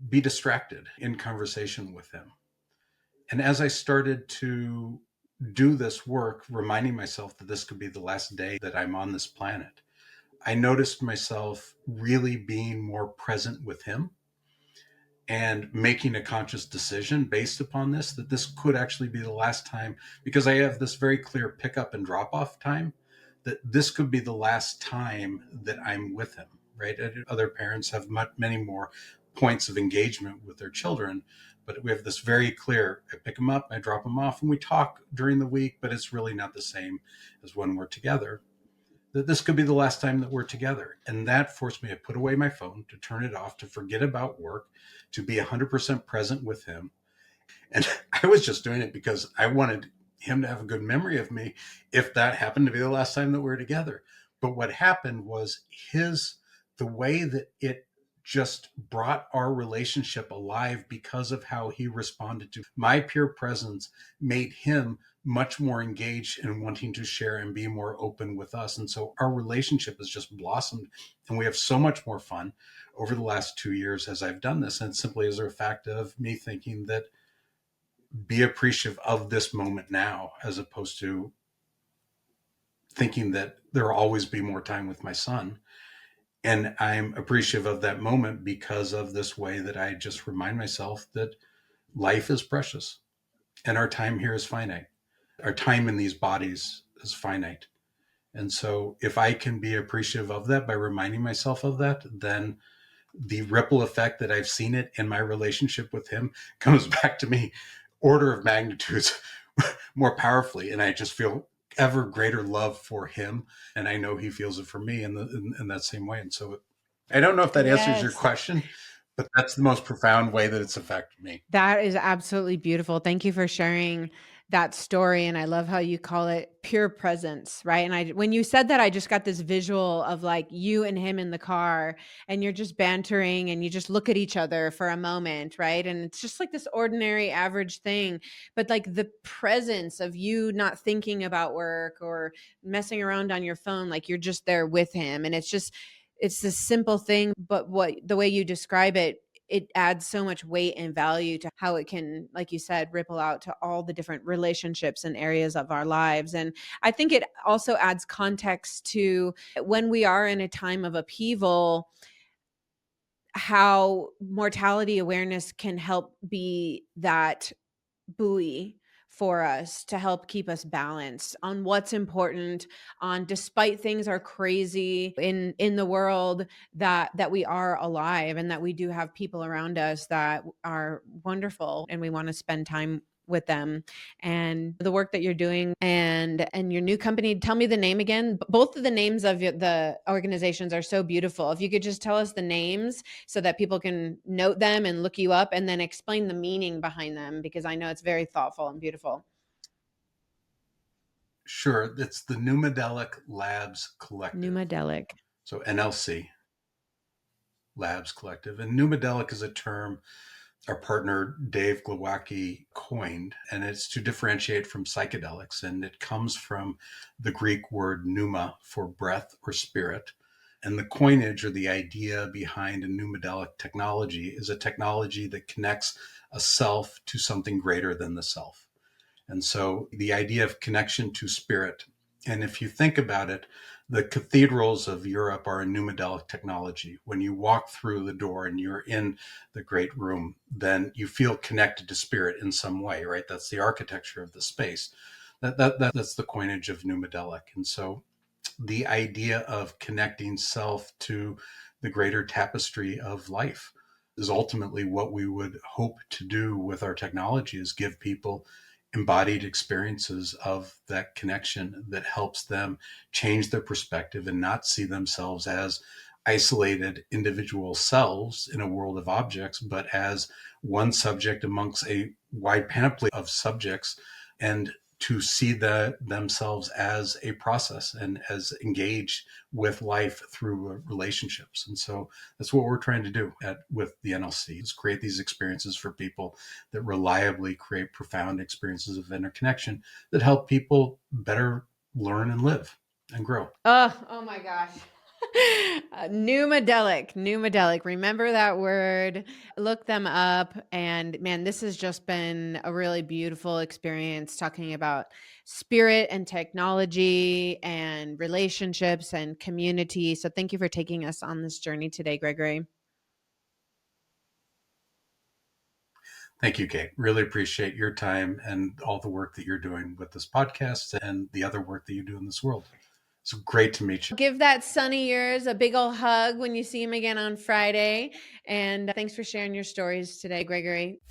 be distracted in conversation with him. And as I started to do this work, reminding myself that this could be the last day that I'm on this planet, I noticed myself really being more present with him and making a conscious decision based upon this, that this could actually be the last time, because I have this very clear pickup and drop off time, that this could be the last time that I'm with him, right? Other parents have many more points of engagement with their children, but we have this very clear, I pick them up, I drop them off, and we talk during the week, but it's really not the same as when we're together. That this could be the last time that we're together. And that forced me to put away my phone, to turn it off, to forget about work, to be 100% present with him. And I was just doing it because I wanted him to have a good memory of me if that happened to be the last time that we were together. But what happened was the way that it just brought our relationship alive, because of how he responded to my pure presence, made him much more engaged in wanting to share and be more open with us. And so our relationship has just blossomed, and we have so much more fun over the last 2 years as I've done this. And it's simply as a fact of me thinking that be appreciative of this moment now, as opposed to thinking that there will always be more time with my son. And I'm appreciative of that moment because of this way that I just remind myself that life is precious and our time here is finite. Our time in these bodies is finite. And so if I can be appreciative of that by reminding myself of that, then the ripple effect that I've seen it in my relationship with him comes back to me order of magnitudes more powerfully. And I just feel ever greater love for him. And I know he feels it for me in that same way. And so I don't know if that answers your question, but that's the most profound way that it's affected me. That is absolutely beautiful. Thank you for sharing that story. And I love how you call it pure presence, right? And when you said that, I just got this visual of like you and him in the car, and you're just bantering and you just look at each other for a moment, right? And it's just like this ordinary, average thing. But like the presence of you not thinking about work or messing around on your phone, like you're just there with him. And it's this simple thing, but the way you describe it, it adds so much weight and value to how it can, like you said, ripple out to all the different relationships and areas of our lives. And I think it also adds context to when we are in a time of upheaval, how mortality awareness can help be that buoy for us to help keep us balanced on what's important, on despite things are crazy in the world, that we are alive and that we do have people around us that are wonderful and we want to spend time with them. And the work that you're doing and your new company, tell me the name again. Both of the names of the organizations are so beautiful. If you could just tell us the names so that people can note them and look you up, and then explain the meaning behind them, because I know it's very thoughtful and beautiful. Sure. It's the Numadelic Labs Collective. Numadelic. So NLC Labs Collective. And Numadelic is a term our partner Dave Glowacki coined, and it's to differentiate from psychedelics. And it comes from the Greek word pneuma for breath or spirit. And the coinage, or the idea behind a pneumodelic technology, is a technology that connects a self to something greater than the self. And so the idea of connection to spirit. And if you think about it, the cathedrals of Europe are a pneumodelic technology. When you walk through the door and you're in the great room, then you feel connected to spirit in some way, right? That's the architecture of the space. That's the coinage of pneumodelic. And so the idea of connecting self to the greater tapestry of life is ultimately what we would hope to do with our technology, is give people embodied experiences of that connection that helps them change their perspective and not see themselves as isolated individual selves in a world of objects, but as one subject amongst a wide panoply of subjects, and to see themselves as a process and as engaged with life through relationships. And so that's what we're trying to do with the NLC, is create these experiences for people that reliably create profound experiences of interconnection that help people better learn and live and grow. Oh my gosh. Numadelic. Remember that word. Look them up. And man, this has just been a really beautiful experience talking about spirit and technology and relationships and community. So thank you for taking us on this journey today, Gregory. Thank you, Kate. Really appreciate your time and all the work that you're doing with this podcast and the other work that you do in this world. It's great to meet you. Give that son of yours a big old hug when you see him again on Friday. And thanks for sharing your stories today, Gregory.